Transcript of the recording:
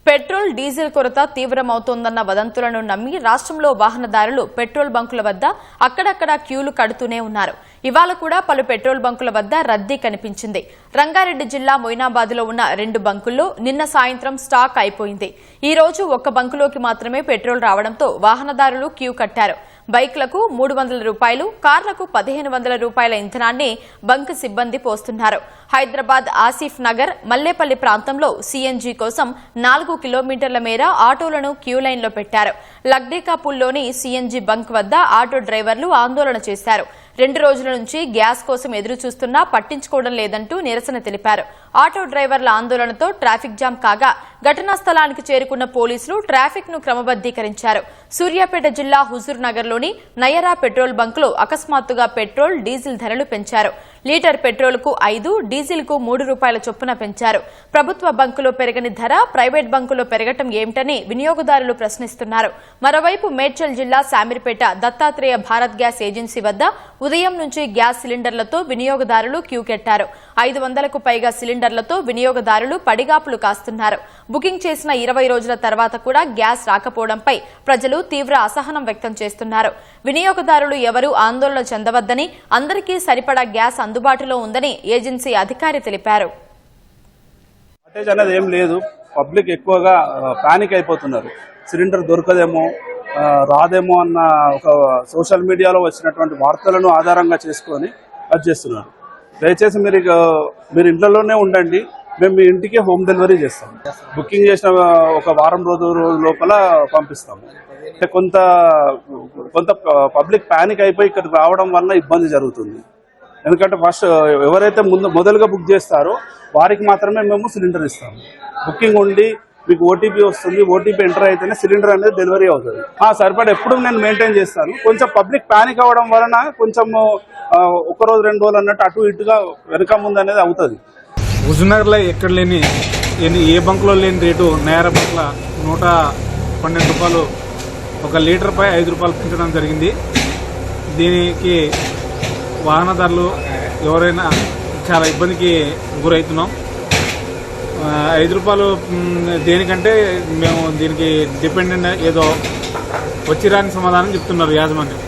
Petrol diesel కొరత తీవ్రమవుతోందన్న వదంతులను నమ్మి రాష్ట్రంలో వాహనదారులు పెట్రోల్ బంకుల వద్ద అక్కడక్కడ క్యూలు కడుతూనే ఉన్నారు. ఇవాళ కూడా పలు పెట్రోల్ బంకుల వద్ద రద్దీ కనిపించింది. రంగారెడ్డి జిల్లా మొయినాబాద్లో ఉన్న 2 బంకుల్లో నిన్న సాయంత్రం స్టాక్ అయిపోయింది. ఈ రోజు ఒక్క బంకులోకి మాత్రమే పెట్రోల్ రావడంతో వాహనదారులు క్యూ కట్టారు. బైక్లకు 300 రూపాయలు, కార్లకు 1500 రూపాయల ఇంధనాన్ని బంక్ సిబ్బంది పోస్తున్నారు. హైదరాబాద్ ఆసిఫ్ నగర్, మల్లేపల్లి ప్రాంతంలో సీఎన్జీ కోసం 4 కిలోమీటర్ల మేర ఆటోలను క్యూ లైన్లో పెట్టారు. లగ్డేకాపూల్లోని సీఎన్జీ బంక్ వద్ద ఆటో డ్రైవర్లు ఆందోళన చేశారు. 2 రోజుల నుంచి గ్యాస్ కోసం ఎదురు చూస్తున్నా పట్టించుకోవడం లేదంటూ నిరసన తెలిపారు. ఆటో డ్రైవర్ల ఆందోళనతో ట్రాఫిక్ జామ్ కాగా ఘటనా స్థలానికి చేరుకున్న పోలీసులు ట్రాఫిక్ ను క్రమబద్దీకరించారు. సూర్యాపేట జిల్లా హుజూర్ నగర్ లోని నయరా పెట్రోల్ బంకులో అకస్మాత్తుగా పెట్రోల్, డీజిల్ ధరలు పెంచారు. లీటర్ పెట్రోల్ కు 5, డీజిల్ కు 3 రూపాయల చొప్పున పెంచారు. ప్రభుత్వ బంకులో పెరగని ధర ప్రైవేట్ బంకులో పెరగటం ఏమిటని వినియోగదారులు ప్రశ్నిస్తున్నారు. మరోవైపు మేడ్చల్ జిల్లా శామీర్పేట దత్తాత్రేయ భారత్ గ్యాస్ ఏజెన్సీ వద్ద ఉదయం నుంచి గ్యాస్ సిలిండర్లతో వినియోగదారులు క్యూ కెట్టారు. 500కు పైగా సిలిండర్లతో వినియోగదారులు పడిగాపులు కాస్తున్నారు. బుకింగ్ చేసిన 20 రోజుల తర్వాత కూడా గ్యాస్ రాకపోవడంపై ప్రజలు తీవ్ర అసహనం వ్యక్తం చేస్తున్నారు. వినియోగదారులు ఎవరూ ఆందోళన చెందవద్దని, అందరికీ సరిపడా గ్యాస్ అందుబాటులో ఉందని ఏజెన్సీ అధికారి తెలిపారు. అనేది ఏం లేదు, పబ్లిక్ ఎక్కువగా పానిక్ అయిపోతున్నారు. సిలిండర్ దొరకదేమో, రాదేమో అన్న ఒక సోషల్ మీడియాలో వచ్చినటువంటి వార్తలను ఆధారంగా చేసుకొని అది చేస్తున్నారు. దయచేసి మీరు ఇంట్లోనే ఉండండి, మేము మీ ఇంటికి హోమ్ డెలివరీ చేస్తాం. బుకింగ్ చేసిన ఒక వారం రోజు లోపల పంపిస్తాము. కొంత పబ్లిక్ పానిక్ అయిపోయి ఇక్కడికి రావడం వల్ల ఇబ్బంది జరుగుతుంది. ఎందుకంటే ఫస్ట్ ఎవరైతే మొదలుగా బుక్ చేస్తారో వారికి మాత్రమే మేము సిలిండర్ ఇస్తాము. బుకింగ్ ఉండి మీకు ఓటీపీ వస్తుంది, ఓటీపీ ఎంటర్ అయితేనే సిలిండర్ అనేది డెలివరీ అవుతుంది. సరిపడా ఎప్పుడు నేను మెయింటైన్ చేస్తాను. కొంచెం పబ్లిక్ పానిక్ అవ్వడం వలన కొంచెం 1 రోజు 2 రోజులు అన్నట్టు అటు ఇటుగా వెనక ముందు అనేది అవుతుంది. హుజూర్నగర్లో ఎక్కడ లేని ఏ బంకులో లేని రేటు నేర బంకుల 112 రూపాయలు, 1 లీటర్పై 5 రూపాయలు పెంచడం జరిగింది. దీనికి వాహనదారులు ఎవరైనా చాలా ఇబ్బందికి గురవుతున్నాం. 5 రూపాయలు దేనికంటే మేము దీనికి డిపెండెంట్ ఏదో వచ్చి రాని సమాధానం చెప్తున్నారు యాజమాన్యం.